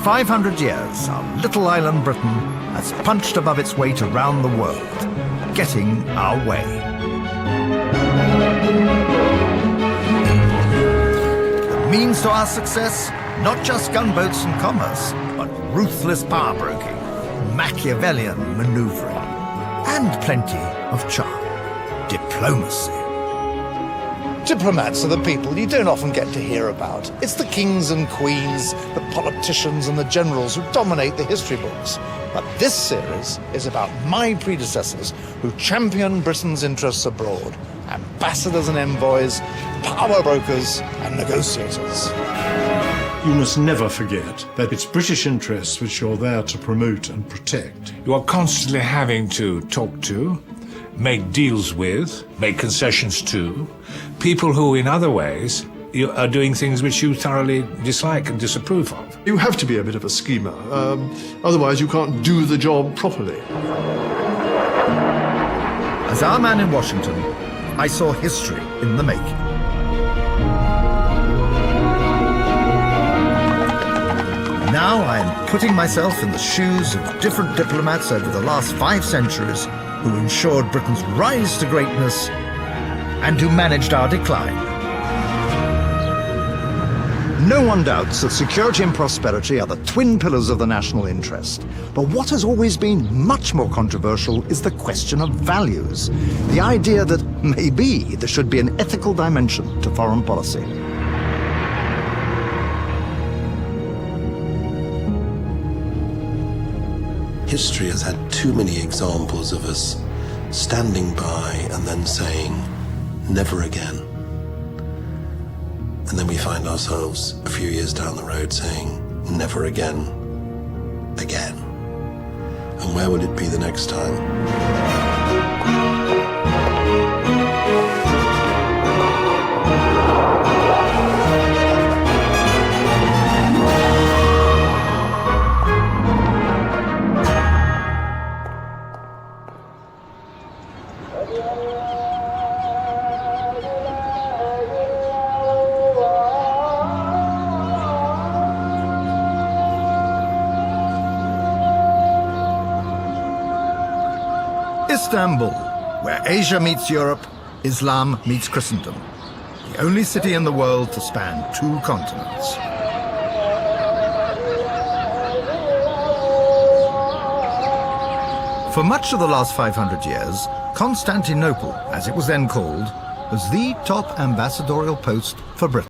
500 years, our little island Britain has punched above its weight around the world, getting our way. The means to our success, not just gunboats and commerce, but ruthless power broking, Machiavellian manoeuvring, and plenty of charm, diplomacy. Diplomats are the people you don't often get to hear about. It's the kings and queens, the politicians and the generals who dominate the history books. But this series is about my predecessors who championed Britain's interests abroad. Ambassadors and envoys, power brokers and negotiators. You must never forget that it's British interests which you're there to promote and protect. You are constantly having to talk to, make deals with, make concessions to, people who in other ways you are doing things which you thoroughly dislike and disapprove of. You have to be a bit of a schemer, otherwise you can't do the job properly. As our man in Washington, I saw history in the making. Now I am putting myself in the shoes of different diplomats over the last 5 centuries who ensured Britain's rise to greatness and who managed our decline. No one doubts that security and prosperity are the twin pillars of the national interest. But what has always been much more controversial is the question of values. The idea that maybe there should be an ethical dimension to foreign policy. History has had too many examples of us standing by and then saying, never again. And then we find ourselves a few years down the road saying, never again, again. And where will it be the next time? Istanbul, where Asia meets Europe, Islam meets Christendom. The only city in the world to span 2 continents. For much of the last 500 years, Constantinople, as it was then called, was the top ambassadorial post for Britain.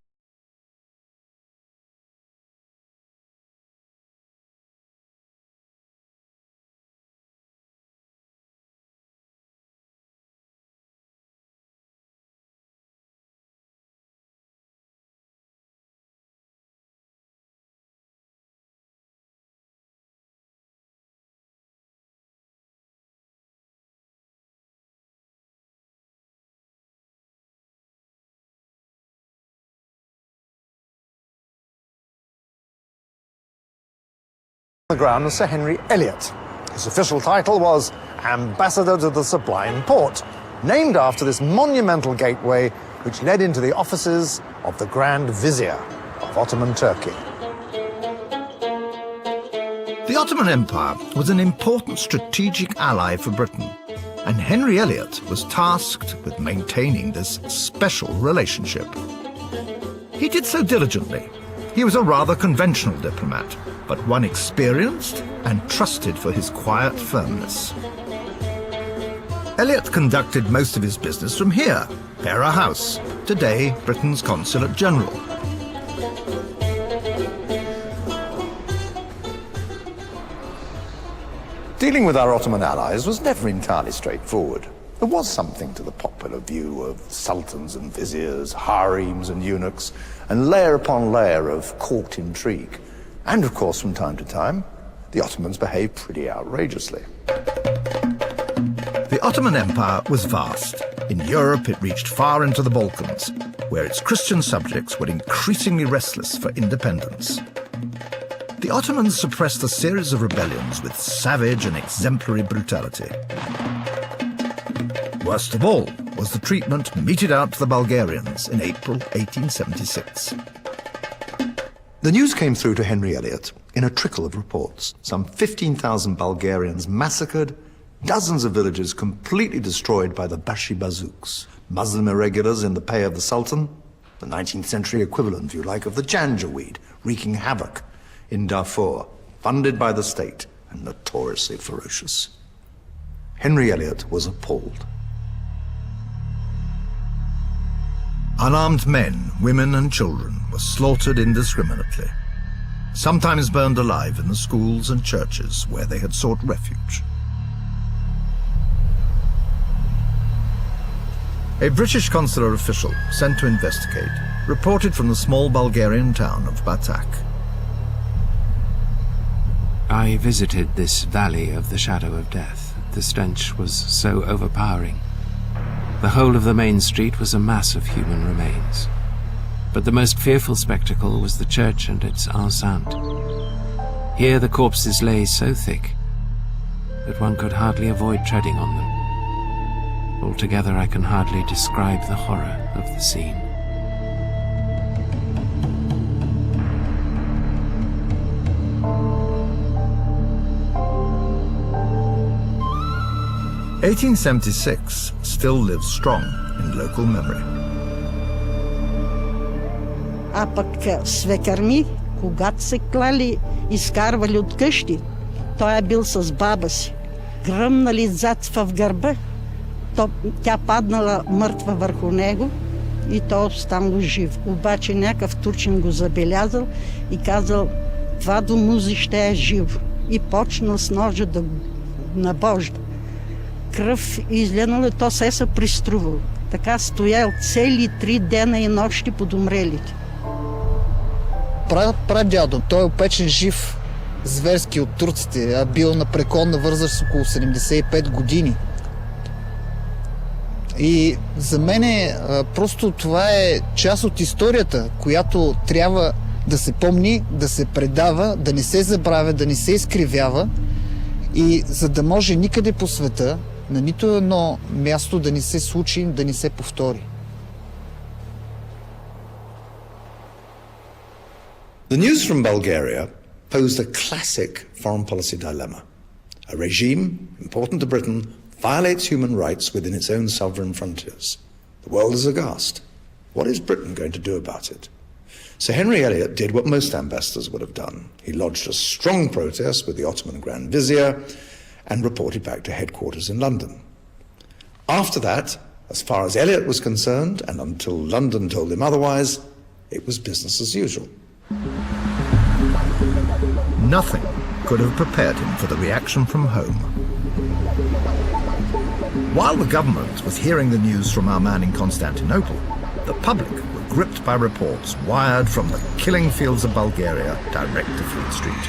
On the ground was Sir Henry Elliot. His official title was Ambassador to the Sublime Porte, named after this monumental gateway which led into the offices of the Grand Vizier of Ottoman Turkey. The Ottoman Empire was an important strategic ally for Britain, and Henry Elliot was tasked with maintaining this special relationship. He did so diligently. He was a rather conventional diplomat, but one experienced and trusted for his quiet firmness. Elliot conducted most of his business from here, Pera House, today Britain's Consulate General. Dealing with our Ottoman allies was never entirely straightforward. There was something to the popular view of sultans and viziers, harems and eunuchs, and layer upon layer of court intrigue. And of course, from time to time, the Ottomans behaved pretty outrageously. The Ottoman Empire was vast. In Europe, it reached far into the Balkans, where its Christian subjects were increasingly restless for independence. The Ottomans suppressed a series of rebellions with savage and exemplary brutality. Worst of all was the treatment meted out to the Bulgarians in April 1876. The news came through to Henry Elliot in a trickle of reports. Some 15,000 Bulgarians massacred, dozens of villages completely destroyed by the Bashi bazooks, Muslim irregulars in the pay of the Sultan, the 19th century equivalent, if you like, of the Janjaweed, wreaking havoc in Darfur, funded by the state and notoriously ferocious. Henry Elliot was appalled. Unarmed men, women and children were slaughtered indiscriminately, sometimes burned alive in the schools and churches where they had sought refuge. A British consular official sent to investigate reported from the small Bulgarian town of Batak. I visited this valley of the shadow of death. The stench was so overpowering. The whole of the main street was a mass of human remains. But the most fearful spectacle was the church and its enceinte. Here the corpses lay so thick that one could hardly avoid treading on them. Altogether, I can hardly describe the horror of the scene. (1876) still lives strong in local memory. А пък свекърми, когато се клали, изкарвали от къщи, той е бил с баба си. Гръмнали зад в гърба, тя паднала мъртва върху него и той останал жив. Обаче някакъв турчин го забелязал и казал, това до музи ще е живо. И почна с ножа да го набожда. Кръв излянала, то се приструвал. Така стоял цели 3 дена и нощи под умрелите. Прадядо, той е опечен жив, зверски от турците, а бил на преклонна възраст около 75 години. И за мен просто това е част от историята, която трябва да се помни, да се предава, да не се забравя, да не се изкривява и за да може никъде по света, на нито едно място да не се случи, да не се повтори. The news from Bulgaria posed a classic foreign policy dilemma. A regime, important to Britain, violates human rights within its own sovereign frontiers. The world is aghast. What is Britain going to do about it? So Henry Elliot did what most ambassadors would have done. He lodged a strong protest with the Ottoman Grand Vizier and reported back to headquarters in London. After that, as far as Elliot was concerned, and until London told him otherwise, it was business as usual. Nothing could have prepared him for the reaction from home. While the government was hearing the news from our man in Constantinople, the public were gripped by reports wired from the killing fields of Bulgaria direct to Fleet Street.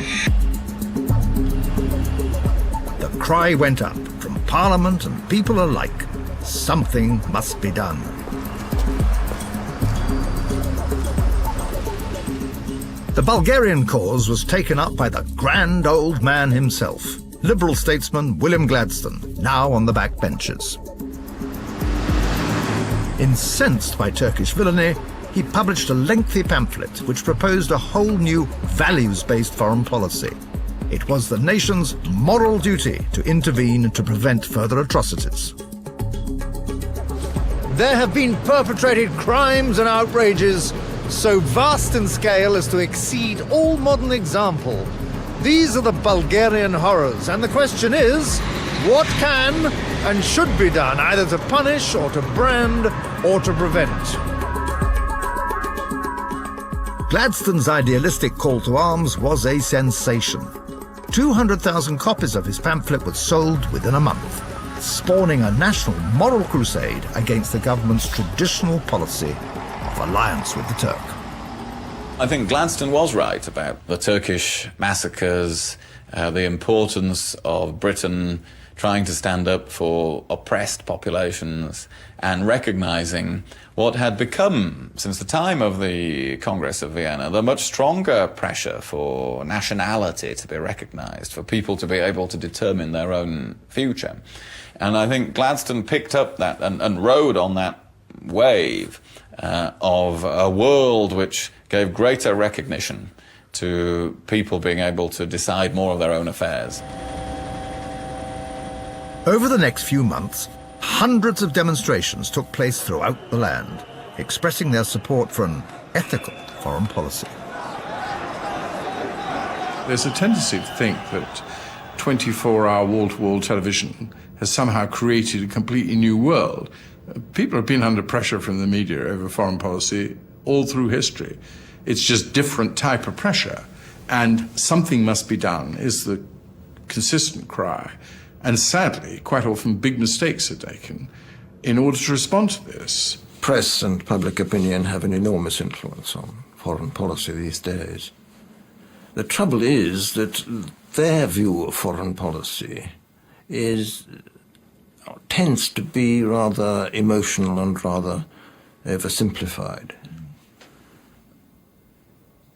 The cry went up from Parliament and people alike, something must be done. The Bulgarian cause was taken up by the grand old man himself, Liberal statesman William Gladstone, now on the back benches. Incensed by Turkish villainy, he published a lengthy pamphlet which proposed a whole new values-based foreign policy. It was the nation's moral duty to intervene to prevent further atrocities. There have been perpetrated crimes and outrages so vast in scale as to exceed all modern example. These are the Bulgarian horrors, and the question is, what can and should be done either to punish or to brand or to prevent? Gladstone's idealistic call to arms was a sensation. 200,000 copies of his pamphlet were sold within a month, spawning a national moral crusade against the government's traditional policy of alliance with the Turk. I think Gladstone was right about the Turkish massacres, the importance of Britain trying to stand up for oppressed populations and recognizing what had become, since the time of the Congress of Vienna, the much stronger pressure for nationality to be recognized, for people to be able to determine their own future. And I think Gladstone picked up that and rode on that wave of a world which gave greater recognition to people being able to decide more of their own affairs. Over the next few months, hundreds of demonstrations took place throughout the land, expressing their support for an ethical foreign policy. There's a tendency to think that 24-hour wall-to-wall television has somehow created a completely new world. People have been under pressure from the media over foreign policy all through history. It's just different type of pressure. And something must be done is the consistent cry. And sadly, quite often big mistakes are taken in order to respond to this. Press and public opinion have an enormous influence on foreign policy these days. The trouble is that their view of foreign policy tends to be rather emotional and rather oversimplified.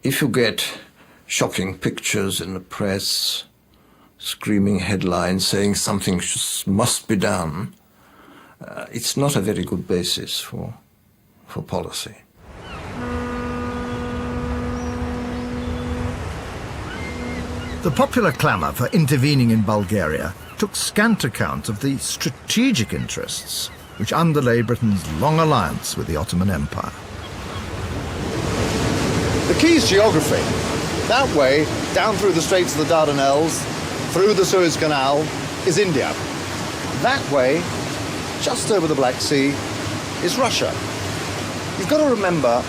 If you get shocking pictures in the press, screaming headlines saying something must be done, it's not a very good basis for policy. The popular clamour for intervening in Bulgaria took scant account of the strategic interests which underlay Britain's long alliance with the Ottoman Empire. The key is geography. That way, down through the Straits of the Dardanelles, through the Suez Canal, is India. That way, just over the Black Sea, is Russia. You've got to remember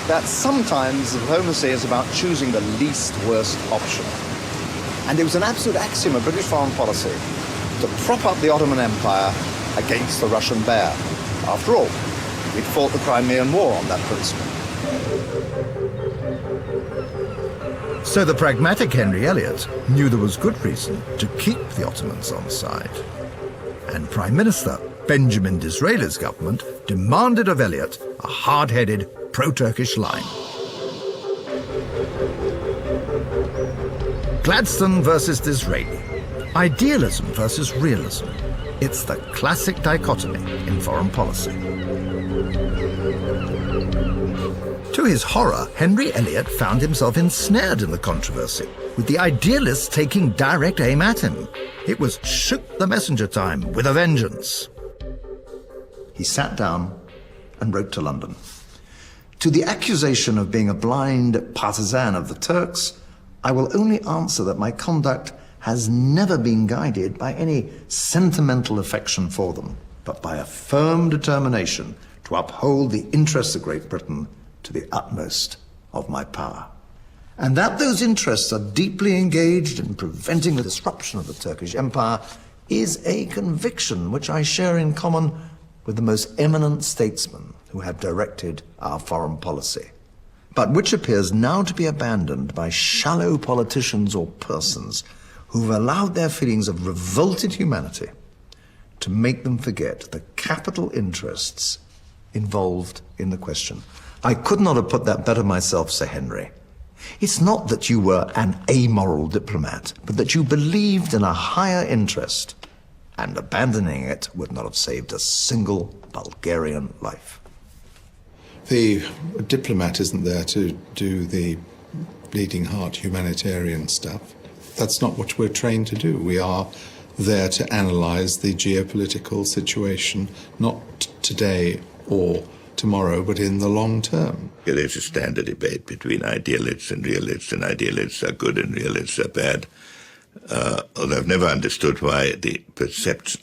that sometimes diplomacy is about choosing the least worst option. And it was an absolute axiom of British foreign policy to prop up the Ottoman Empire against the Russian bear. After all, we'd fought the Crimean War on that principle. So the pragmatic Henry Elliot knew there was good reason to keep the Ottomans on side. And Prime Minister Benjamin Disraeli's government demanded of Elliot a hard-headed, pro-Turkish line. Gladstone versus Disraeli. Idealism versus realism. It's the classic dichotomy in foreign policy. To his horror, Henry Elliot found himself ensnared in the controversy, with the idealists taking direct aim at him. It was shoot the messenger time with a vengeance. He sat down and wrote to London. To the accusation of being a blind partisan of the Turks, I will only answer that my conduct has never been guided by any sentimental affection for them, but by a firm determination to uphold the interests of Great Britain to the utmost of my power. And that those interests are deeply engaged in preventing the disruption of the Turkish Empire is a conviction which I share in common with the most eminent statesmen who have directed our foreign policy, but which appears now to be abandoned by shallow politicians or persons who've allowed their feelings of revolted humanity to make them forget the capital interests involved in the question. I could not have put that better myself, Sir Henry. It's not that you were an amoral diplomat, but that you believed in a higher interest, and abandoning it would not have saved a single Bulgarian life. The diplomat isn't there to do the bleeding heart humanitarian stuff. That's not what we're trained to do. We are there to analyse the geopolitical situation, not today or tomorrow, but in the long term. There's a standard debate between idealists, and idealists are good and realists are bad. Although I've never understood why the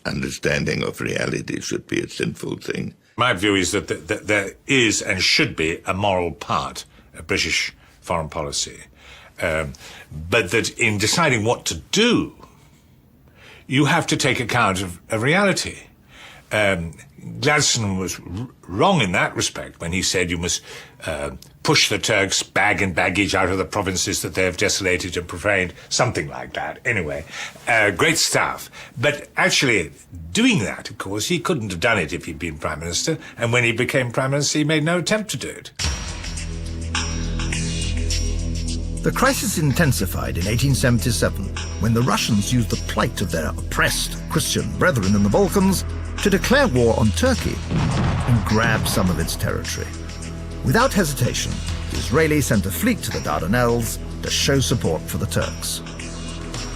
understanding of reality should be a sinful thing. My view is that there is and should be a moral part of British foreign policy, but that in deciding what to do, you have to take account of reality. Gladstone was wrong in that respect when he said you must push the Turks bag and baggage out of the provinces that they have desolated and profaned, something like that. Anyway, great stuff. But actually doing that, of course, he couldn't have done it if he'd been Prime Minister, and when he became Prime Minister, he made no attempt to do it. The crisis intensified in 1877 when the Russians used the plight of their oppressed Christian brethren in the Balkans to declare war on Turkey and grab some of its territory. Without hesitation, Disraeli sent a fleet to the Dardanelles, to show support for the Turks.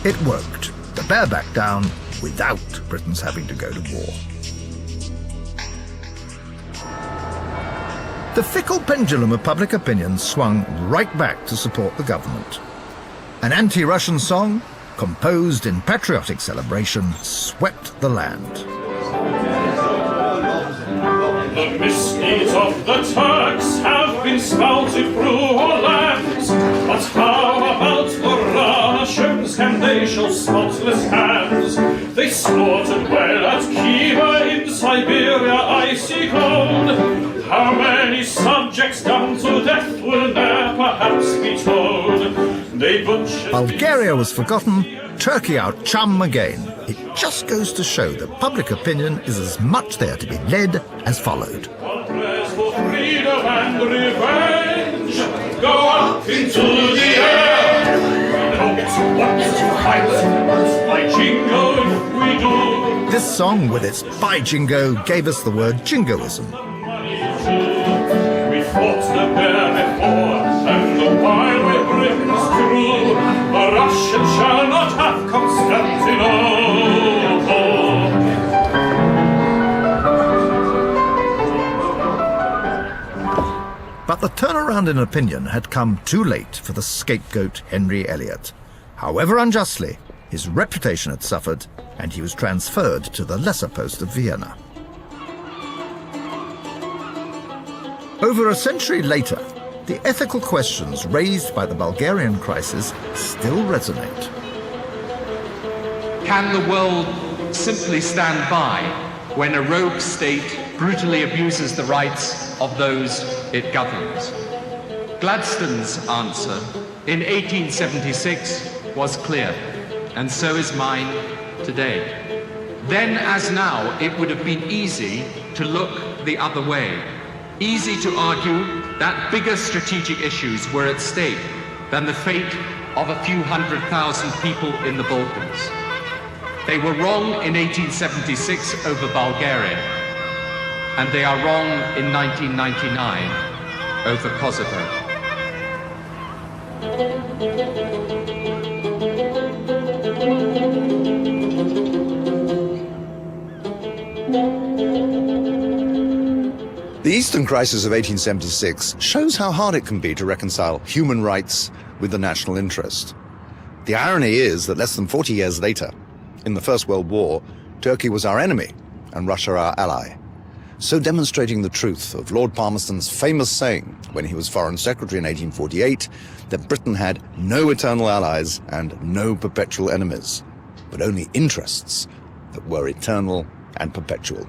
It worked. The bear backed down without Britain's having to go to war. The fickle pendulum of public opinion swung right back to support the government. An anti-Russian song, composed in patriotic celebration, swept the land. The misdeeds of the Turks have been spouted through our lands, but how about the Russians? Can they show spotless hands? They slaughtered well at Kiev in Siberia icy cold. How many subjects done to death will never perhaps be told. They butchered Bulgaria was forgotten, Turkey our chum again. It just goes to show that public opinion is as much there to be led as followed. prayers for freedom and revenge go up into the air. We don't want to fight, by jingo if we do. This song, with its by jingo, gave us the word jingoism. We fought the bear before, and the while we're Britain's true, the Russians shall not have Constantinople. But the turnaround in opinion had come too late for the scapegoat Henry Elliot. However unjustly, his reputation had suffered, and he was transferred to the lesser post of Vienna. Over a century later, the ethical questions raised by the Bulgarian crisis still resonate. Can the world simply stand by when a rogue state brutally abuses the rights of those it governs? Gladstone's answer in 1876 was clear, and so is mine today. Then as now, it would have been easy to look the other way. Easy to argue that bigger strategic issues were at stake than the fate of a few 100,000 people in the Balkans. They were wrong in 1876 over Bulgaria, and they are wrong in 1999 over Kosovo. The Eastern Crisis of 1876 shows how hard it can be to reconcile human rights with the national interest. The irony is that less than 40 years later, in the First World War, Turkey was our enemy and Russia our ally, so demonstrating the truth of Lord Palmerston's famous saying when he was Foreign Secretary in 1848 that Britain had no eternal allies and no perpetual enemies, but only interests that were eternal and perpetual.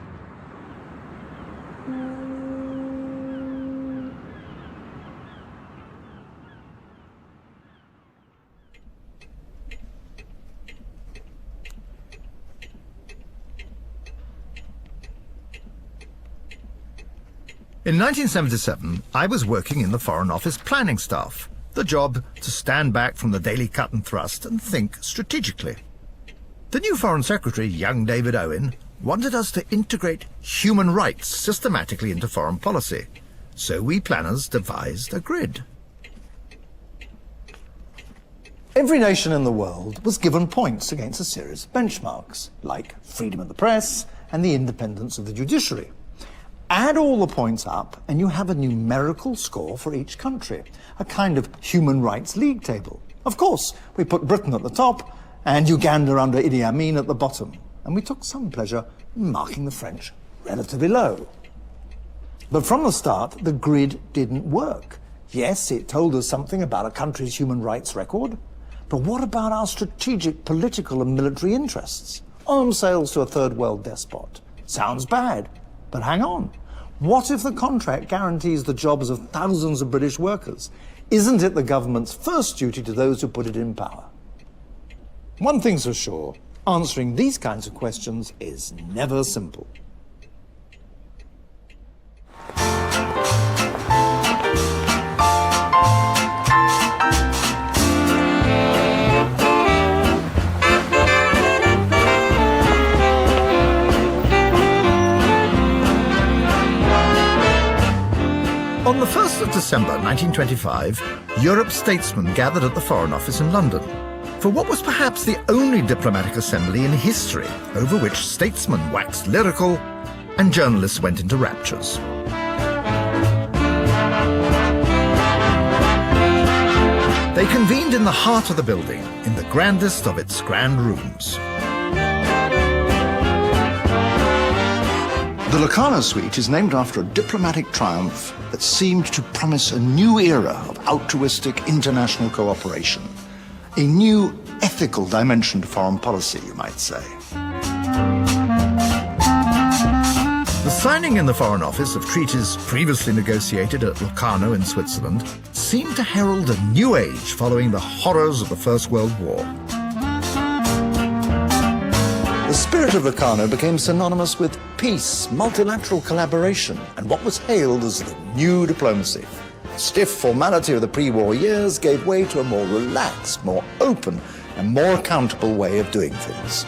In 1977, I was working in the Foreign Office planning staff, the job to stand back from the daily cut and thrust and think strategically. The new Foreign Secretary, young David Owen, wanted us to integrate human rights systematically into foreign policy, so we planners devised a grid. Every nation in the world was given points against a series of benchmarks, like freedom of the press and the independence of the judiciary. Add all the points up and you have a numerical score for each country, a kind of human rights league table. Of course, we put Britain at the top and Uganda under Idi Amin at the bottom, and we took some pleasure in marking the French relatively low. But from the start, the grid didn't work. Yes, it told us something about a country's human rights record, but what about our strategic, political and military interests? Arms sales to a third world despot. Sounds bad, but hang on. What if the contract guarantees the jobs of thousands of British workers? Isn't it the government's first duty to those who put it in power? One thing's for sure, answering these kinds of questions is never simple. On the 1st of December 1925, Europe's statesmen gathered at the Foreign Office in London for what was perhaps the only diplomatic assembly in history over which statesmen waxed lyrical and journalists went into raptures. They convened in the heart of the building, in the grandest of its grand rooms. The Locarno Suite is named after a diplomatic triumph that seemed to promise a new era of altruistic international cooperation, a new ethical dimension to foreign policy, you might say. The signing in the Foreign Office of treaties previously negotiated at Locarno in Switzerland seemed to herald a new age following the horrors of the First World War. The spirit of Locarno became synonymous with peace, multilateral collaboration, and what was hailed as the new diplomacy. The stiff formality of the pre-war years gave way to a more relaxed, more open, and more accountable way of doing things.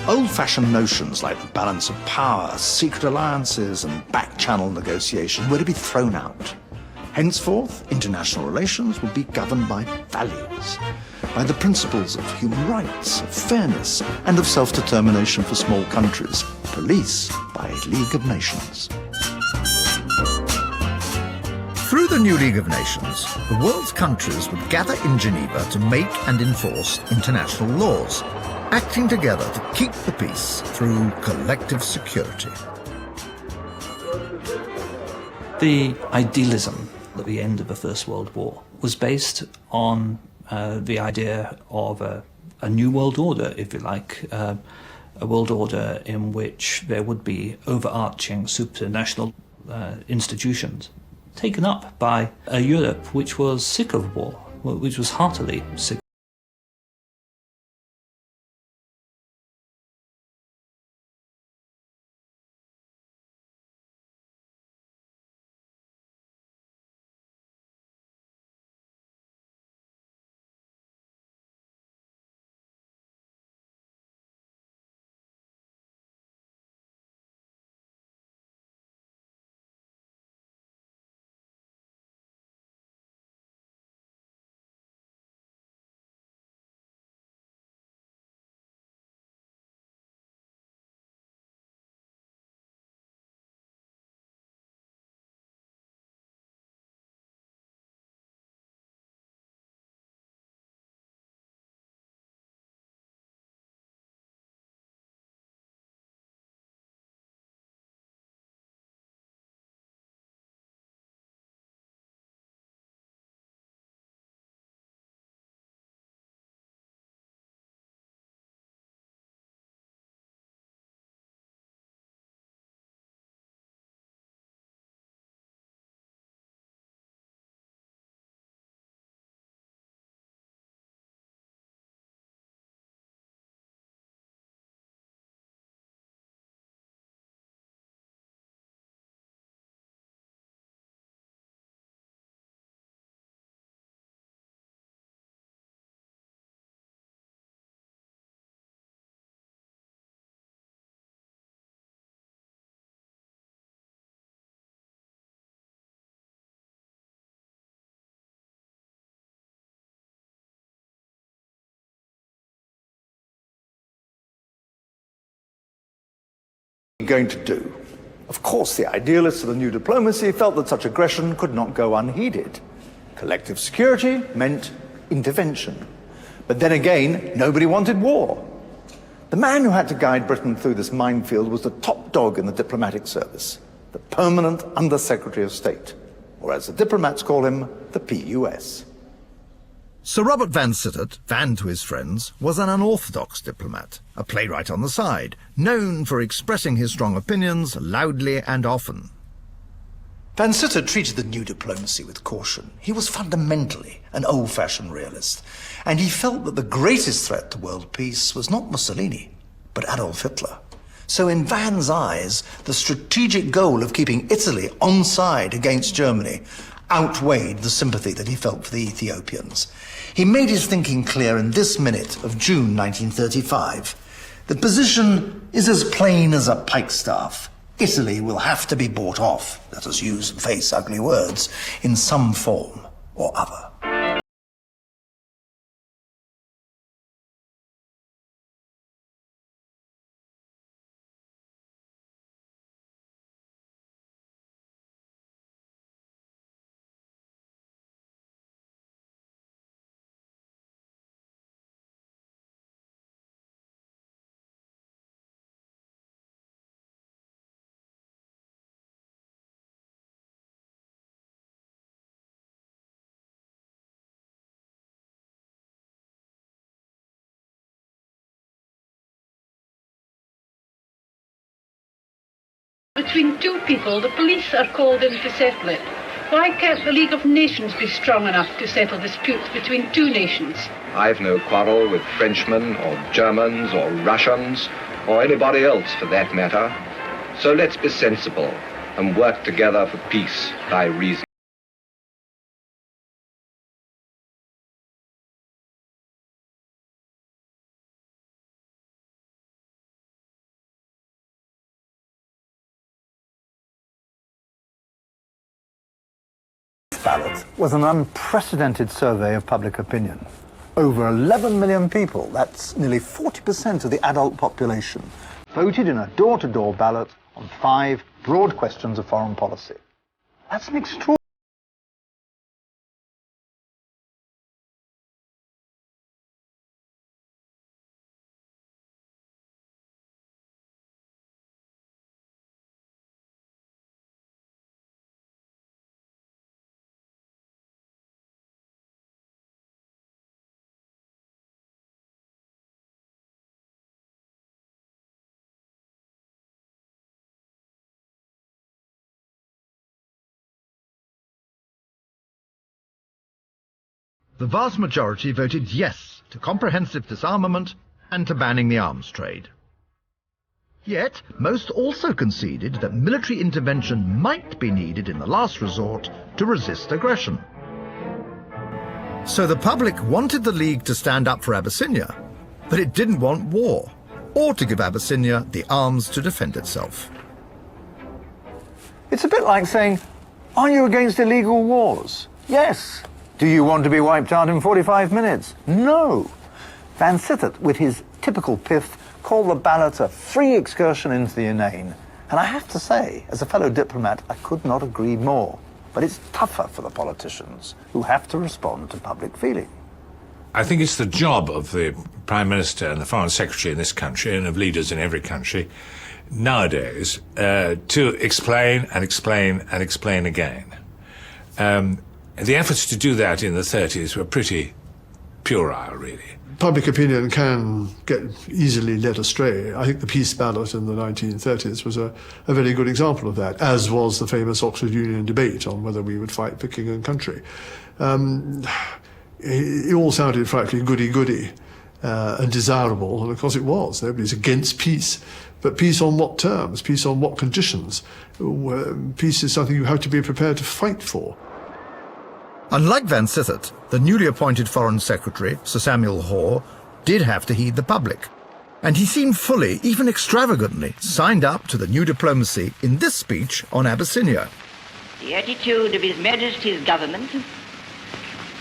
Old-fashioned notions like the balance of power, secret alliances, and back-channel negotiation were to be thrown out. Henceforth, international relations would be governed by values, by the principles of human rights, of fairness, and of self-determination for small countries, policed by a League of Nations. Through the new League of Nations, the world's countries would gather in Geneva to make and enforce international laws, acting together to keep the peace through collective security. The idealism at the end of the First World War was based on the idea of a new world order, if you like, a world order in which there would be overarching supranational institutions taken up by a Europe which was sick of war, which was heartily sick. Going to do? Of course, the idealists of the new diplomacy felt that such aggression could not go unheeded. Collective security meant intervention. But then again, nobody wanted war. The man who had to guide Britain through this minefield was the top dog in the diplomatic service, the Permanent Under-Secretary of State, or as the diplomats call him, the PUS. Sir Robert Van Sittert, Van to his friends, was an unorthodox diplomat, a playwright on the side, known for expressing his strong opinions loudly and often. Van Sittert treated the new diplomacy with caution. He was fundamentally an old-fashioned realist, and he felt that the greatest threat to world peace was not Mussolini, but Adolf Hitler. So in Van's eyes, the strategic goal of keeping Italy on side against Germany outweighed the sympathy that he felt for the Ethiopians. He made his thinking clear in this minute of June 1935. The position is as plain as a pikestaff. Italy will have to be bought off, let us use and face ugly words, in some form or other. Between two people, the police are called in to settle it. Why can't the League of Nations be strong enough to settle disputes between two nations? I've no quarrel with Frenchmen or Germans or Russians or anybody else for that matter. So let's be sensible and work together for peace by reason. Ballot was an unprecedented survey of public opinion. Over 11 million people, that's nearly 40% of the adult population, voted in a door-to-door ballot on 5 broad questions of foreign policy. That's an extraordinary. The vast majority voted yes to comprehensive disarmament and to banning the arms trade. Yet, most also conceded that military intervention might be needed in the last resort to resist aggression. So the public wanted the League to stand up for Abyssinia, but it didn't want war, or to give Abyssinia the arms to defend itself. It's a bit like saying, are you against illegal wars? Yes. Do you want to be wiped out in 45 minutes? No. Van Sittert, with his typical pith, called the ballot a free excursion into the inane. And I have to say, as a fellow diplomat, I could not agree more. But it's tougher for the politicians who have to respond to public feeling. I think it's the job of the Prime Minister and the Foreign Secretary in this country, and of leaders in every country, nowadays, to explain and explain and explain again. The efforts to do that in the 30s were pretty puerile, really. Public opinion can get easily led astray. I think the peace ballot in the 1930s was a very good example of that, as was the famous Oxford Union debate on whether we would fight for king and country. It all sounded frightfully goody-goody and desirable, and of course it was. Nobody's against peace. But peace on what terms? Peace on what conditions? Peace is something you have to be prepared to fight for. Unlike Van Sittert, the newly appointed Foreign Secretary, Sir Samuel Hoare, did have to heed the public. And he seemed fully, even extravagantly, signed up to the new diplomacy in this speech on Abyssinia. The attitude of His Majesty's government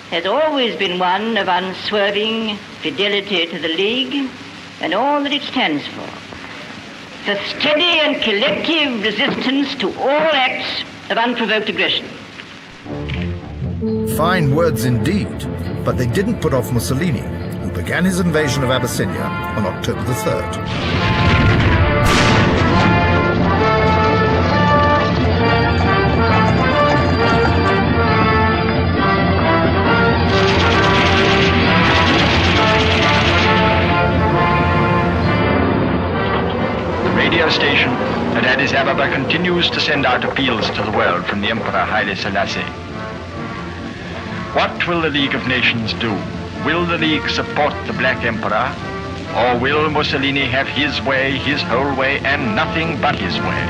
has always been one of unswerving fidelity to the League and all that it stands for steady and collective resistance to all acts of unprovoked aggression. Fine words indeed, but they didn't put off Mussolini, who began his invasion of Abyssinia on October the 3rd. The radio station at Addis Ababa continues to send out appeals to the world from the Emperor Haile Selassie. What will the League of Nations do? Will the League support the Black Emperor? Or will Mussolini have his way, his whole way, and nothing but his way?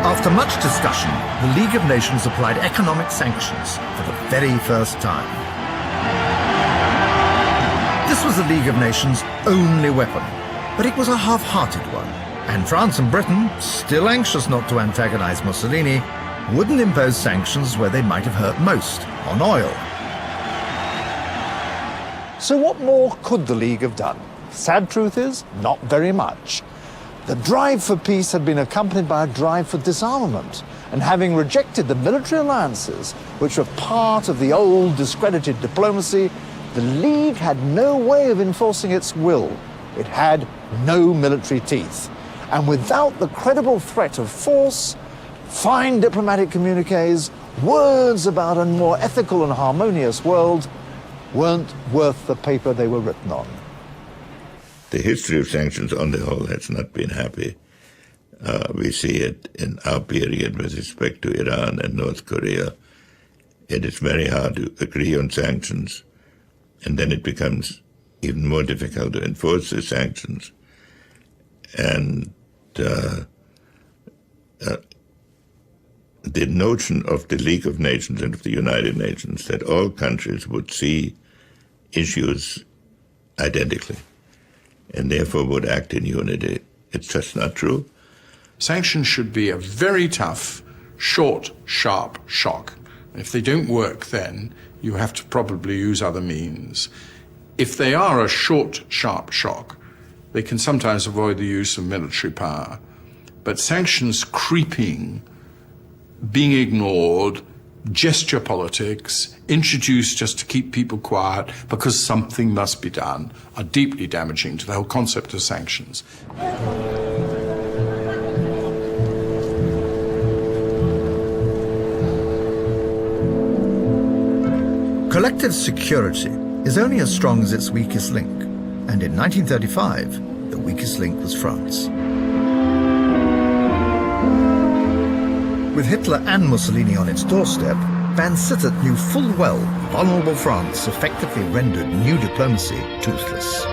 After much discussion, the League of Nations applied economic sanctions for the very first time. This was the League of Nations' only weapon, but it was a half-hearted one. And France and Britain, still anxious not to antagonize Mussolini, wouldn't impose sanctions where they might have hurt most, on oil. So what more could the League have done? Sad truth is, not very much. The drive for peace had been accompanied by a drive for disarmament, and having rejected the military alliances, which were part of the old discredited diplomacy, the League had no way of enforcing its will. It had no military teeth. And without the credible threat of force, fine diplomatic communiques, words about a more ethical and harmonious world weren't worth the paper they were written on. The history of sanctions on the whole has not been happy. We see it in our period with respect to Iran and North Korea. It is very hard to agree on sanctions, and then it becomes even more difficult to enforce the sanctions. And the notion of the League of Nations and of the United Nations that all countries would see issues identically and therefore would act in unity, it's just not true. Sanctions should be a very tough, short, sharp shock. If they don't work then, you have to probably use other means. If they are a short, sharp shock, they can sometimes avoid the use of military power. But sanctions creeping, being ignored, gesture politics, introduced just to keep people quiet because something must be done, are deeply damaging to the whole concept of sanctions. Collective security is only as strong as its weakest link, and in 1935, the weakest link was France. With Hitler and Mussolini on its doorstep, Van Sittert knew full well vulnerable France effectively rendered new diplomacy toothless.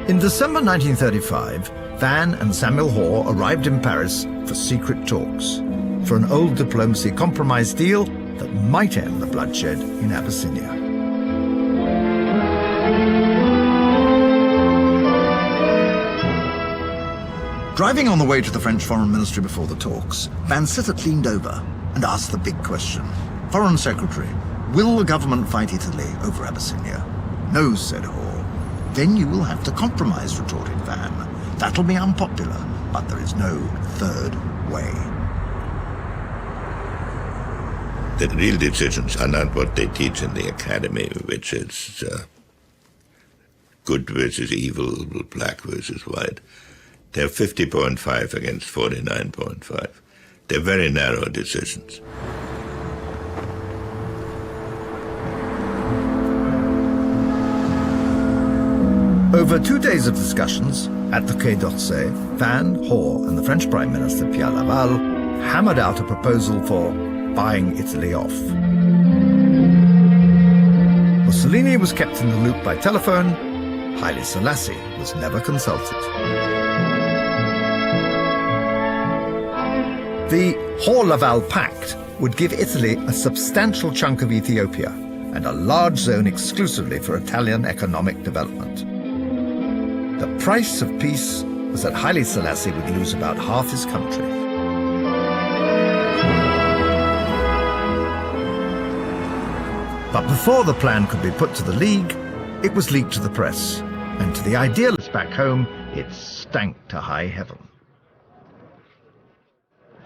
In December 1935, Van and Samuel Hoare arrived in Paris for secret talks, for an old diplomacy compromise deal that might end the bloodshed in Abyssinia. Driving on the way to the French Foreign Ministry before the talks, Van Sittert leaned over and asked the big question. Foreign Secretary, will the government fight Italy over Abyssinia? No, said Hoare. Then you will have to compromise, retorted Van. That'll be unpopular, but there is no third way. The real decisions are not what they teach in the academy, which is good versus evil, black versus white. They're 50.5 against 49.5. They're very narrow decisions. Over 2 days of discussions at the Quai d'Orsay, Van, Hoare and the French Prime Minister Pierre Laval hammered out a proposal for buying Italy off. Mussolini was kept in the loop by telephone. Haile Selassie was never consulted. The Hoare-Laval Pact would give Italy a substantial chunk of Ethiopia and a large zone exclusively for Italian economic development. The price of peace was that Haile Selassie would lose about half his country. But before the plan could be put to the League, it was leaked to the press, and to the idealists back home, it stank to high heaven.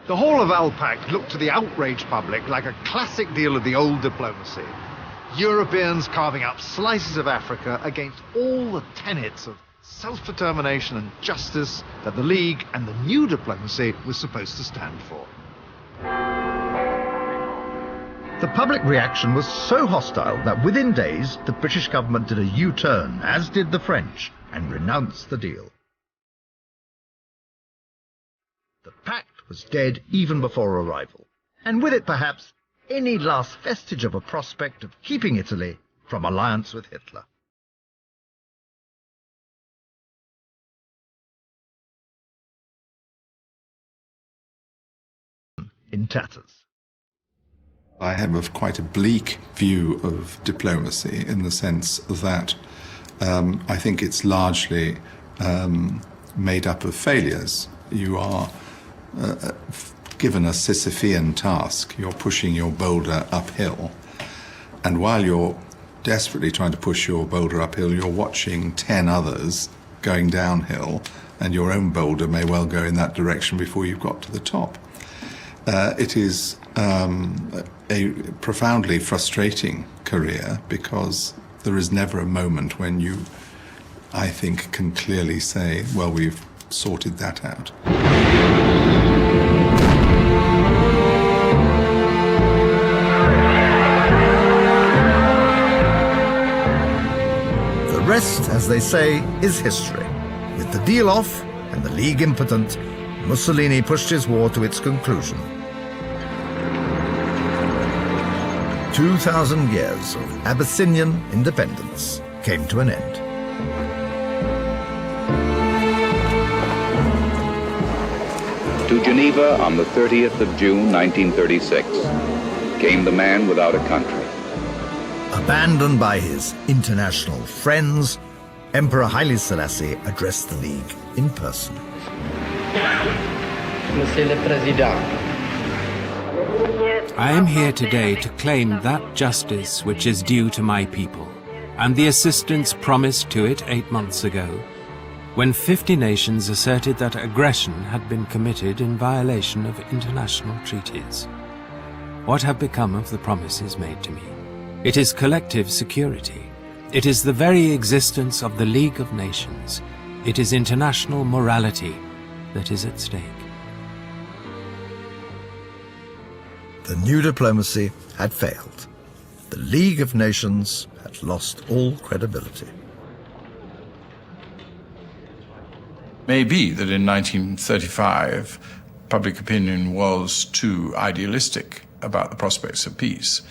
The Hoare-Laval Pact looked to the outraged public like a classic deal of the old diplomacy. Europeans carving up slices of Africa against all the tenets of self-determination and justice that the League and the new diplomacy was supposed to stand for. The public reaction was so hostile that within days the British government did a U-turn, as did the French, and renounced the deal. The pact was dead even before arrival, and with it perhaps any last vestige of a prospect of keeping Italy from alliance with Hitler. In tatters. I have quite a bleak view of diplomacy in the sense that I think it's largely made up of failures. You are given a Sisyphean task. You're pushing your boulder uphill, and while you're desperately trying to push your boulder uphill, you're watching 10 others going downhill, and your own boulder may well go in that direction before you've got to the top. It is a profoundly frustrating career because there is never a moment when you, I think, can clearly say, well, we've sorted that out. The rest, as they say, is history. With the deal off and the League impotent, Mussolini pushed his war to its conclusion. 2,000 years of Abyssinian independence came to an end. To Geneva on the 30th of June, 1936, came the man without a country. Abandoned by his international friends, Emperor Haile Selassie addressed the League in person. Monsieur le Président, I am here today to claim that justice which is due to my people, and the assistance promised to it 8 months ago, when 50 nations asserted that aggression had been committed in violation of international treaties. What have become of the promises made to me? It is collective security. It is the very existence of the League of Nations. It is international morality that is at stake. The new diplomacy had failed. The League of Nations had lost all credibility. Maybe that in 1935, public opinion was too idealistic about the prospects of peace.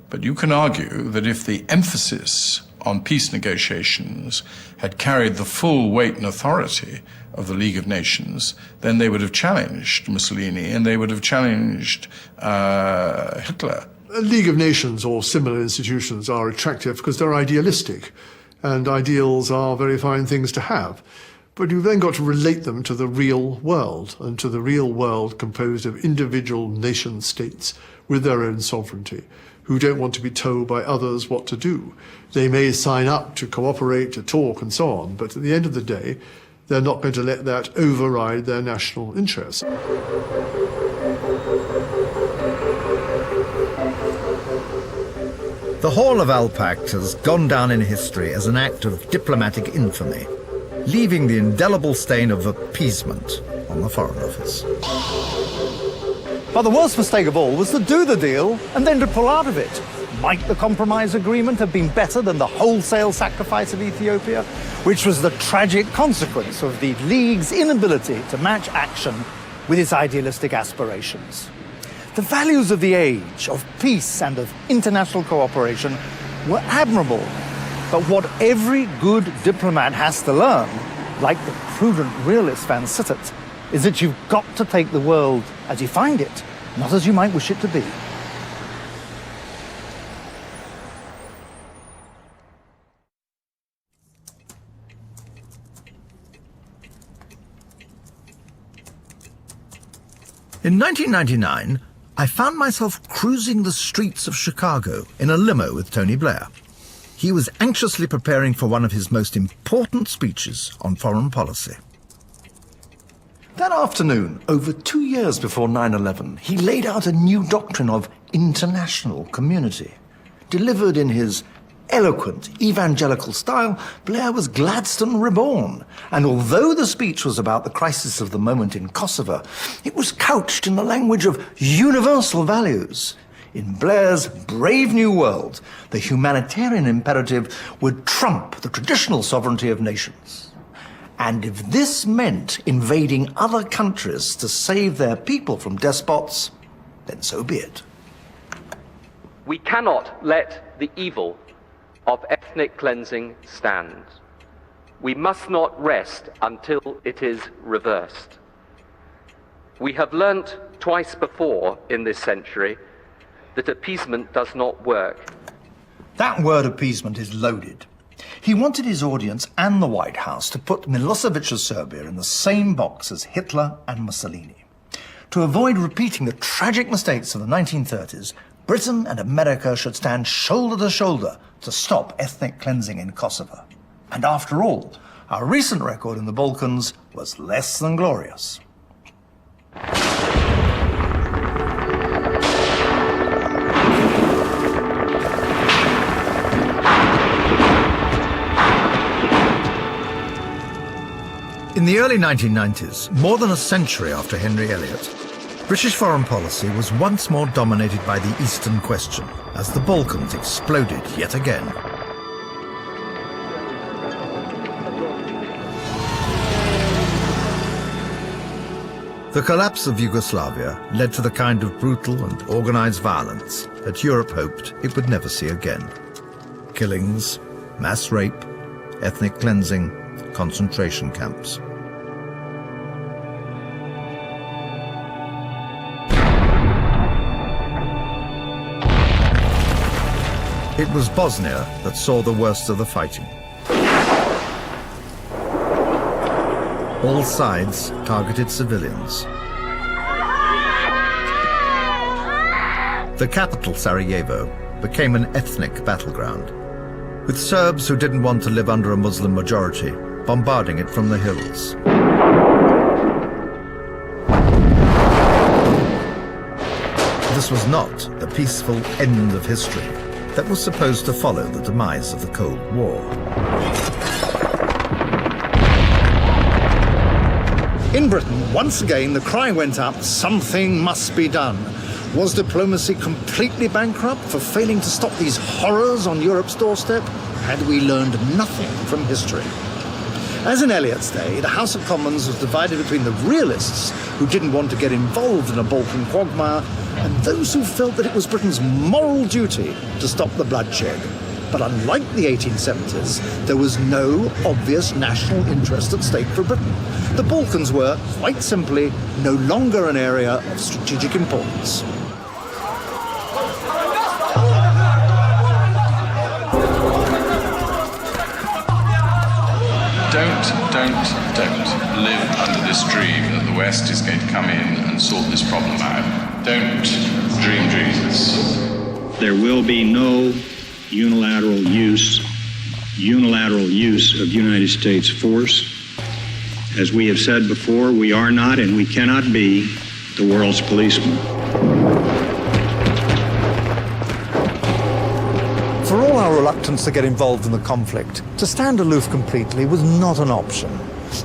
But you can argue that if the emphasis on peace negotiations had carried the full weight and authority of the League of Nations, then they would have challenged Mussolini and they would have challenged Hitler. A League of Nations or similar institutions are attractive because they're idealistic, and ideals are very fine things to have. But you've then got to relate them to the real world, and to the real world composed of individual nation states with their own sovereignty, who don't want to be told by others what to do. They may sign up to cooperate, to talk, and so on, but at the end of the day, they're not going to let that override their national interests. The Hall of Alpact has gone down in history as an act of diplomatic infamy, leaving the indelible stain of appeasement on the Foreign Office. But the worst mistake of all was to do the deal and then to pull out of it. Might the compromise agreement have been better than the wholesale sacrifice of Ethiopia, which was the tragic consequence of the League's inability to match action with its idealistic aspirations? The values of the age, of peace and of international cooperation, were admirable. But what every good diplomat has to learn, like the prudent realist Van Sittert, is that you've got to take the world as you find it, not as you might wish it to be. In 1999, I found myself cruising the streets of Chicago in a limo with Tony Blair. He was anxiously preparing for one of his most important speeches on foreign policy. That afternoon, over 2 years before 9/11, he laid out a new doctrine of international community. Delivered in his eloquent evangelical style, Blair was Gladstone reborn. And although the speech was about the crisis of the moment in Kosovo, it was couched in the language of universal values. In Blair's brave new world, the humanitarian imperative would trump the traditional sovereignty of nations. And if this meant invading other countries to save their people from despots, then so be it. We cannot let the evil of ethnic cleansing stand. We must not rest until it is reversed. We have learnt twice before in this century that appeasement does not work. That word appeasement is loaded. He wanted his audience and the White House to put Milosevic's Serbia in the same box as Hitler and Mussolini. To avoid repeating the tragic mistakes of the 1930s, Britain and America should stand shoulder to shoulder to stop ethnic cleansing in Kosovo. And after all, our recent record in the Balkans was less than glorious. In the early 1990s, more than a century after Henry Elliot, British foreign policy was once more dominated by the Eastern question, as the Balkans exploded yet again. The collapse of Yugoslavia led to the kind of brutal and organized violence that Europe hoped it would never see again. Killings, mass rape, ethnic cleansing, concentration camps. It was Bosnia that saw the worst of the fighting. All sides targeted civilians. The capital, Sarajevo, became an ethnic battleground, with Serbs who didn't want to live under a Muslim majority bombarding it from the hills. This was not the peaceful end of history that was supposed to follow the demise of the Cold War. In Britain, once again, the cry went up, something must be done. Was diplomacy completely bankrupt for failing to stop these horrors on Europe's doorstep? Had we learned nothing from history? As in Eliot's day, the House of Commons was divided between the realists, who didn't want to get involved in a Balkan quagmire, and those who felt that it was Britain's moral duty to stop the bloodshed. But unlike the 1870s, there was no obvious national interest at stake for Britain. The Balkans were, quite simply, no longer an area of strategic importance. Don't live under this dream that the West is going to come in and sort this problem out. Don't dream dreams. There will be no unilateral use of United States force. As we have said before, we are not and we cannot be the world's policeman. For all our reluctance to get involved in the conflict, to stand aloof completely was not an option.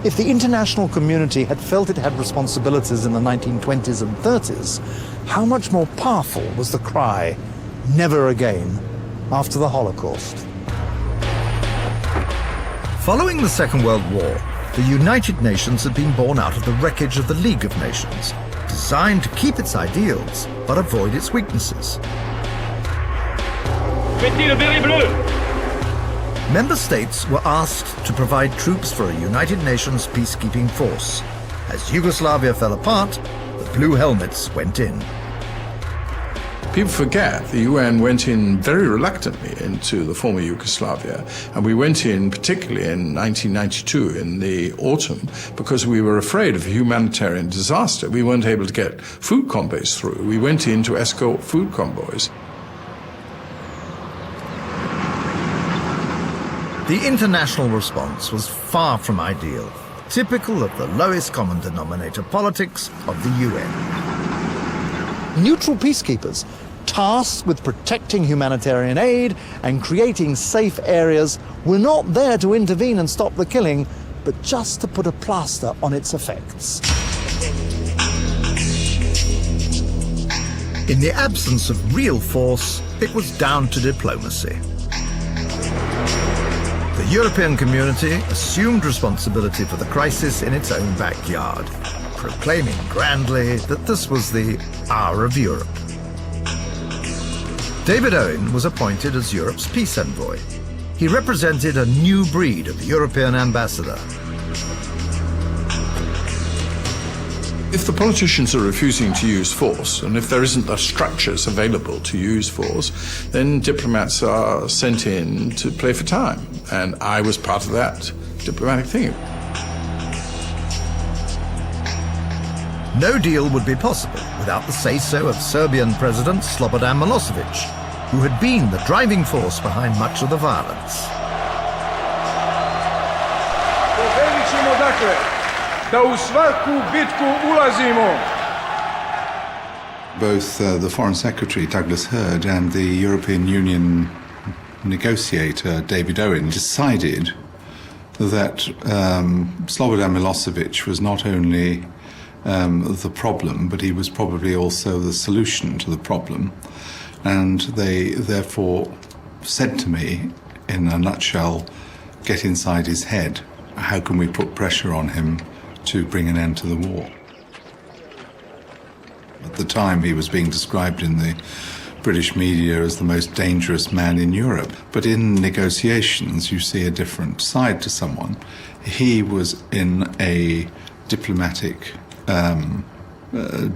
If the international community had felt it had responsibilities in the 1920s and 30s, how much more powerful was the cry, never again, after the Holocaust? Following the Second World War, the United Nations had been born out of the wreckage of the League of Nations, designed to keep its ideals but avoid its weaknesses. Member states were asked to provide troops for a United Nations peacekeeping force. As Yugoslavia fell apart, the Blue Helmets went in. People forget the UN went in very reluctantly into the former Yugoslavia, and we went in particularly in 1992 in the autumn because we were afraid of a humanitarian disaster. We weren't able to get food convoys through. We went in to escort food convoys. The international response was far from ideal, typical of the lowest common denominator politics of the UN. Neutral peacekeepers, tasked with protecting humanitarian aid and creating safe areas, were not there to intervene and stop the killing, but just to put a plaster on its effects. In the absence of real force, it was down to diplomacy. The European community assumed responsibility for the crisis in its own backyard, proclaiming grandly that this was the hour of Europe. David Owen was appointed as Europe's peace envoy. He represented a new breed of European ambassador. If the politicians are refusing to use force, and if there isn't the structures available to use force, then diplomats are sent in to play for time. And I was part of that diplomatic thing. No deal would be possible without the say-so of Serbian President Slobodan Milosevic, who had been the driving force behind much of the violence. Both the Foreign Secretary, Douglas Hurd, and the European Union negotiator, David Owen, decided that Slobodan Milosevic was not only the problem, but he was probably also the solution to the problem. And they therefore said to me, in a nutshell, get inside his head. How can we put pressure on him to bring an end to the war? At the time, he was being described in the British media as the most dangerous man in Europe. But in negotiations, you see a different side to someone. He was in a diplomatic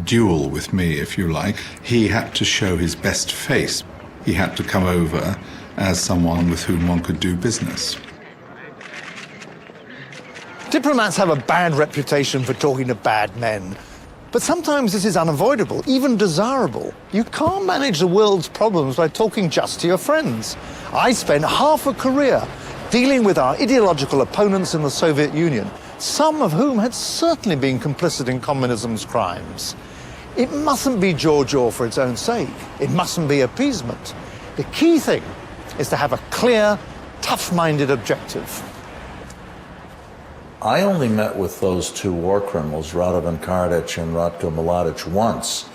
duel with me, if you like. He had to show his best face. He had to come over as someone with whom one could do business. Diplomats have a bad reputation for talking to bad men. But sometimes this is unavoidable, even desirable. You can't manage the world's problems by talking just to your friends. I spent half a career dealing with our ideological opponents in the Soviet Union, some of whom had certainly been complicit in communism's crimes. It mustn't be jaw for its own sake. It mustn't be appeasement. The key thing is to have a clear, tough-minded objective. I only met with those two war criminals, Radovan Karadzic and Ratko Mladic, once.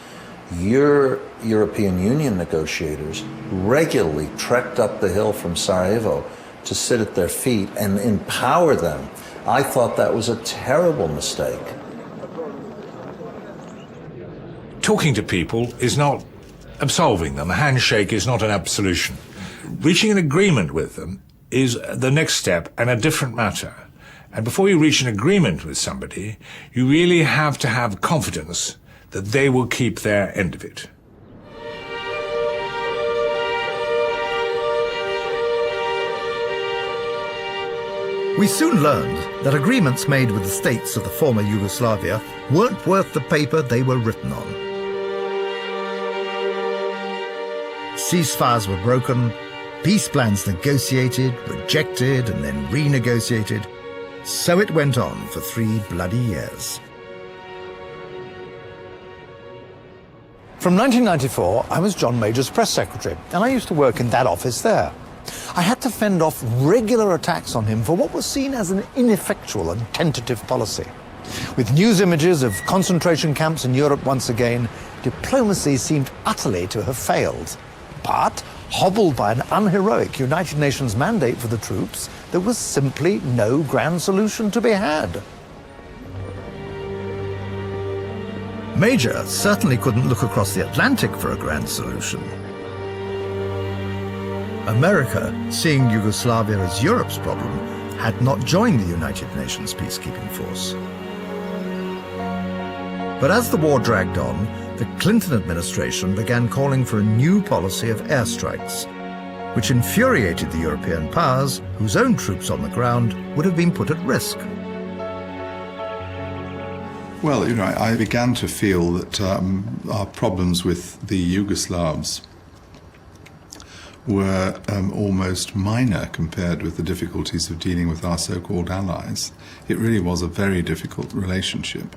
Your European Union negotiators regularly trekked up the hill from Sarajevo to sit at their feet and empower them. I thought that was a terrible mistake. Talking to people is not absolving them. A handshake is not an absolution. Reaching an agreement with them is the next step and a different matter. And before you reach an agreement with somebody, you really have to have confidence that they will keep their end of it. We soon learned that agreements made with the states of the former Yugoslavia weren't worth the paper they were written on. Ceasefires were broken, peace plans negotiated, rejected, and then renegotiated. So it went on for 3 bloody years. From 1994, I was John Major's press secretary, and I used to work in that office there. I had to fend off regular attacks on him for what was seen as an ineffectual and tentative policy. With news images of concentration camps in Europe once again, diplomacy seemed utterly to have failed. But, hobbled by an unheroic United Nations mandate for the troops, there was simply no grand solution to be had. Major certainly couldn't look across the Atlantic for a grand solution. America, seeing Yugoslavia as Europe's problem, had not joined the United Nations peacekeeping force. But as the war dragged on, the Clinton administration began calling for a new policy of airstrikes, which infuriated the European powers whose own troops on the ground would have been put at risk. Well, you know, I began to feel that our problems with the Yugoslavs were almost minor compared with the difficulties of dealing with our so-called allies. It really was a very difficult relationship.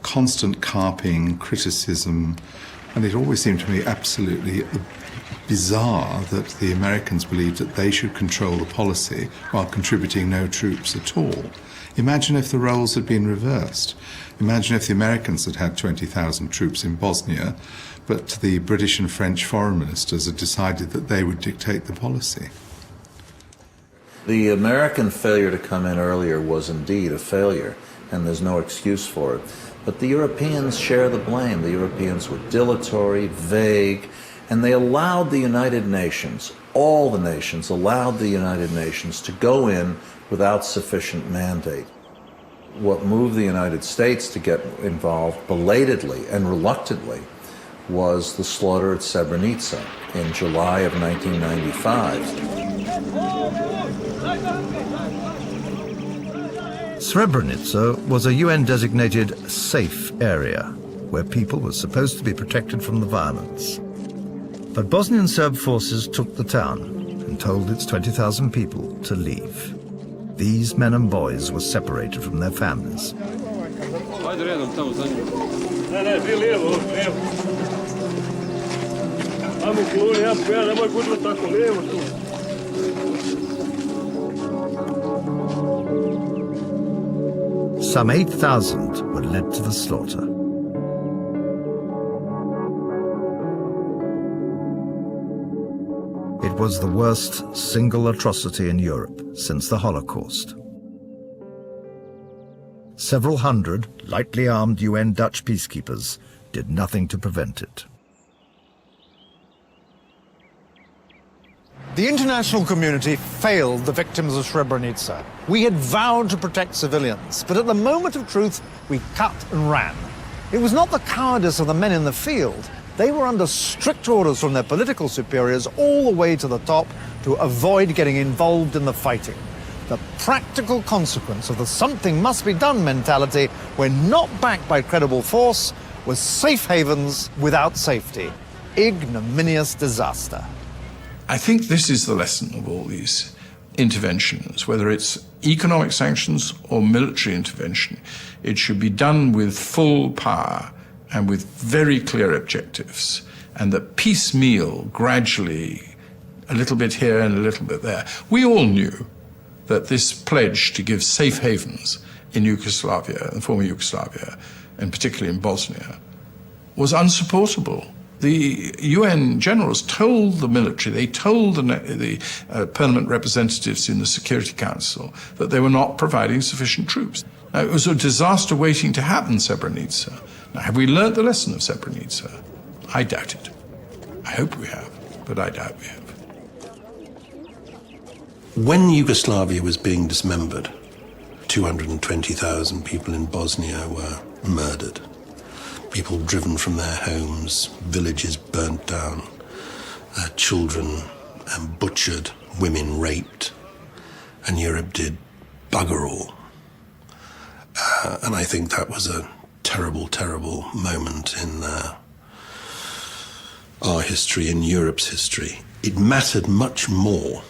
Constant carping, criticism, and it always seemed to me absolutely bizarre that the Americans believed that they should control the policy while contributing no troops at all. Imagine if the roles had been reversed. Imagine if the Americans had had 20,000 troops in Bosnia, but the British and French foreign ministers had decided that they would dictate the policy. The American failure to come in earlier was indeed a failure, and there's no excuse for it. But the Europeans share the blame. The Europeans were dilatory, vague, and they allowed the United Nations, all the nations, allowed the United Nations to go in without sufficient mandate. What moved the United States to get involved belatedly and reluctantly was the slaughter at Srebrenica in July of 1995. Srebrenica was a UN-designated safe area where people were supposed to be protected from the violence. But Bosnian Serb forces took the town and told its 20,000 people to leave. These men and boys were separated from their families. Some 8,000 were led to the slaughter. It was the worst single atrocity in Europe since the Holocaust. Several hundred lightly armed UN Dutch peacekeepers did nothing to prevent it. The international community failed the victims of Srebrenica. We had vowed to protect civilians, but at the moment of truth, we cut and ran. It was not the cowardice of the men in the field. They were under strict orders from their political superiors all the way to the top to avoid getting involved in the fighting. The practical consequence of the something must be done mentality, when not backed by credible force, was safe havens without safety. Ignominious disaster. I think this is the lesson of all these interventions, whether it's economic sanctions or military intervention. It should be done with full power and with very clear objectives, and that piecemeal, gradually, a little bit here and a little bit there. We all knew that this pledge to give safe havens in Yugoslavia, the former Yugoslavia, and particularly in Bosnia, was unsupportable. The UN generals told the military, they told the permanent representatives in the Security Council that they were not providing sufficient troops. Now, it was a disaster waiting to happen, Srebrenica. Now, have we learnt the lesson of Srebrenica? I doubt it. I hope we have, but I doubt we have. When Yugoslavia was being dismembered, 220,000 people in Bosnia were murdered. People driven from their homes, villages burnt down, children butchered, women raped, and Europe did bugger all. And I think that was a terrible, terrible moment in our history, in Europe's history. It mattered much more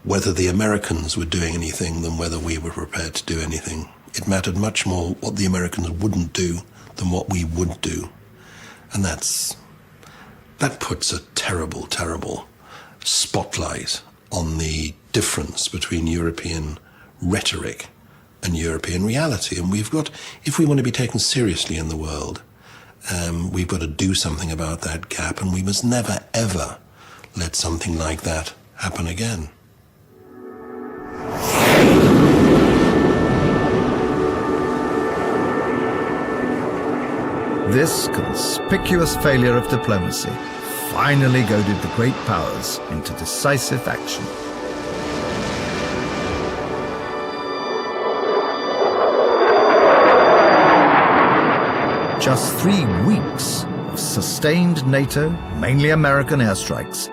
whether the Americans were doing anything than whether we were prepared to do anything. It mattered much more what the Americans wouldn't do than what we would do. And that puts a terrible, terrible spotlight on the difference between European rhetoric and European reality. And we've got, if we want to be taken seriously in the world, we've got to do something about that gap, and we must never, ever let something like that happen again. This conspicuous failure of diplomacy finally goaded the great powers into decisive action. Just 3 weeks of sustained NATO, mainly American airstrikes,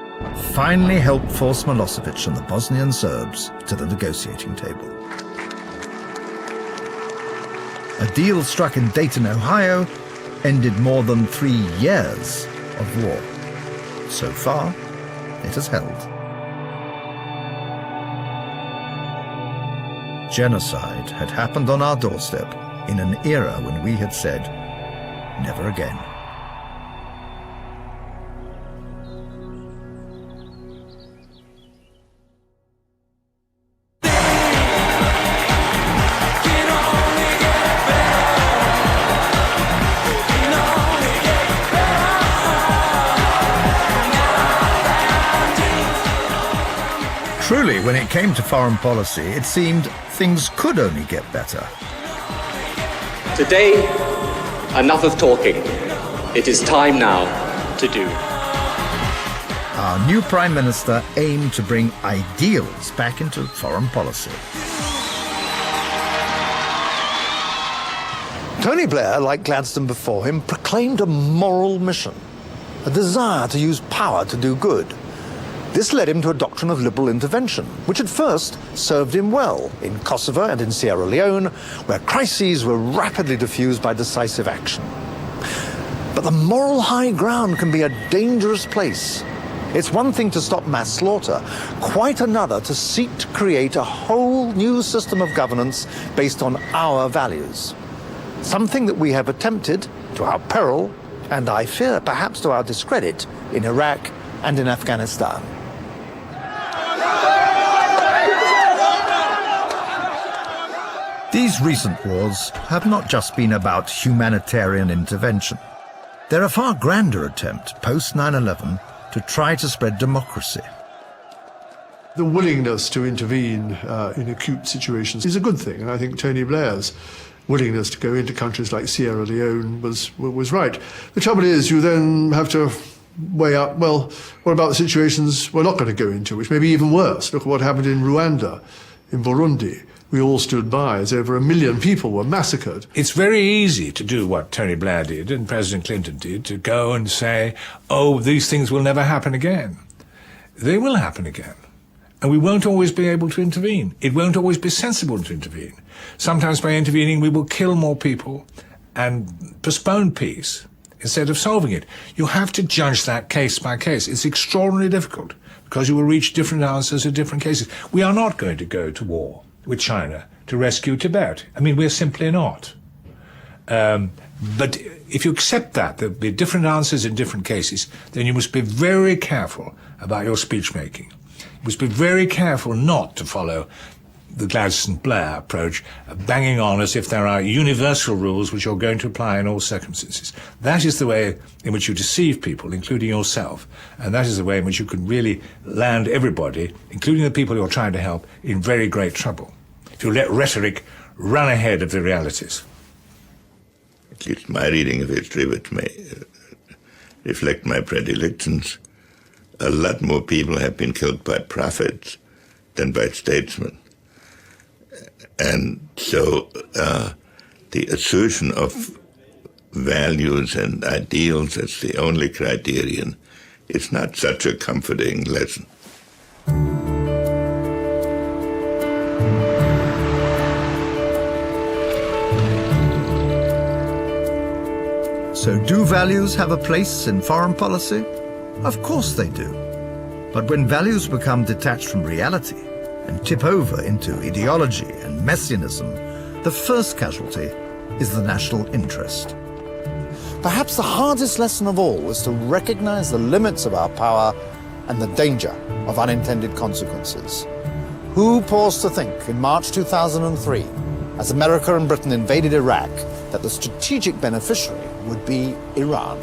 finally helped force Milosevic and the Bosnian Serbs to the negotiating table. A deal struck in Dayton, Ohio, ended more than 3 years of war. So far, it has held. Genocide had happened on our doorstep in an era when we had said, never again. Truly, when it came to foreign policy, it seemed things could only get better. Today, enough of talking. It is time now to do. Our new Prime Minister aimed to bring ideals back into foreign policy. Tony Blair, like Gladstone before him, proclaimed a moral mission, a desire to use power to do good. This led him to a doctrine of liberal intervention, which at first served him well in Kosovo and in Sierra Leone, where crises were rapidly diffused by decisive action. But the moral high ground can be a dangerous place. It's one thing to stop mass slaughter, quite another to seek to create a whole new system of governance based on our values. Something that we have attempted, to our peril, and I fear perhaps to our discredit, in Iraq and in Afghanistan. These recent wars have not just been about humanitarian intervention. They're a far grander attempt, post 9/11, to try to spread democracy. The willingness to intervene in acute situations is a good thing, and I think Tony Blair's willingness to go into countries like Sierra Leone was right. The trouble is, you then have to weigh up, well, what about the situations we're not going to go into, which may be even worse? Look at what happened in Rwanda, in Burundi. We all stood by as over 1 million people were massacred. It's very easy to do what Tony Blair did and President Clinton did, to go and say, oh, these things will never happen again. They will happen again. And we won't always be able to intervene. It won't always be sensible to intervene. Sometimes by intervening, we will kill more people and postpone peace instead of solving it. You have to judge that case by case. It's extraordinarily difficult because you will reach different answers in different cases. We are not going to go to war with China to rescue Tibet. I mean, we're simply not. But if you accept that there'll be different answers in different cases, then you must be very careful about your speech-making. You must be very careful not to follow the Gladstone-Blair approach, banging on as if there are universal rules which you're going to apply in all circumstances. That is the way in which you deceive people, including yourself, and that is the way in which you can really land everybody, including the people you're trying to help, in very great trouble, if you let rhetoric run ahead of the realities. At least my reading of history, which may reflect my predilections, a lot more people have been killed by prophets than by statesmen. And so the assertion of values and ideals as the only criterion is not such a comforting lesson. So do values have a place in foreign policy? Of course they do. But when values become detached from reality and tip over into ideology and messianism, the first casualty is the national interest. Perhaps the hardest lesson of all is to recognize the limits of our power and the danger of unintended consequences. Who paused to think in March 2003, as America and Britain invaded Iraq, that the strategic beneficiary would be Iran?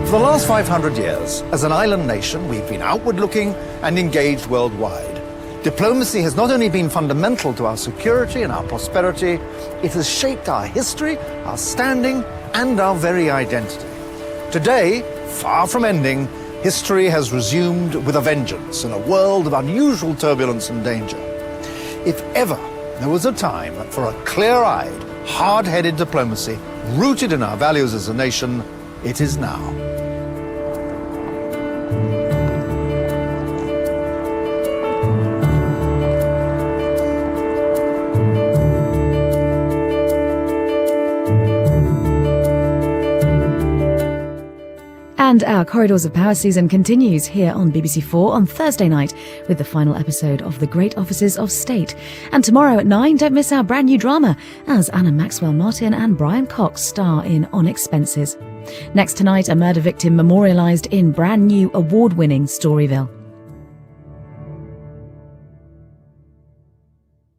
For the last 500 years, as an island nation, we've been outward-looking and engaged worldwide. Diplomacy has not only been fundamental to our security and our prosperity, it has shaped our history, our standing, and our very identity. Today, far from ending, history has resumed with a vengeance in a world of unusual turbulence and danger. If ever there was a time for a clear-eyed, hard-headed diplomacy rooted in our values as a nation, it is now. And our Corridors of Power season continues here on BBC4 on Thursday night with the final episode of The Great Offices of State. And tomorrow at 9, don't miss our brand new drama as Anna Maxwell Martin and Brian Cox star in On Expenses. Next tonight, a murder victim memorialised in brand new award-winning Storyville.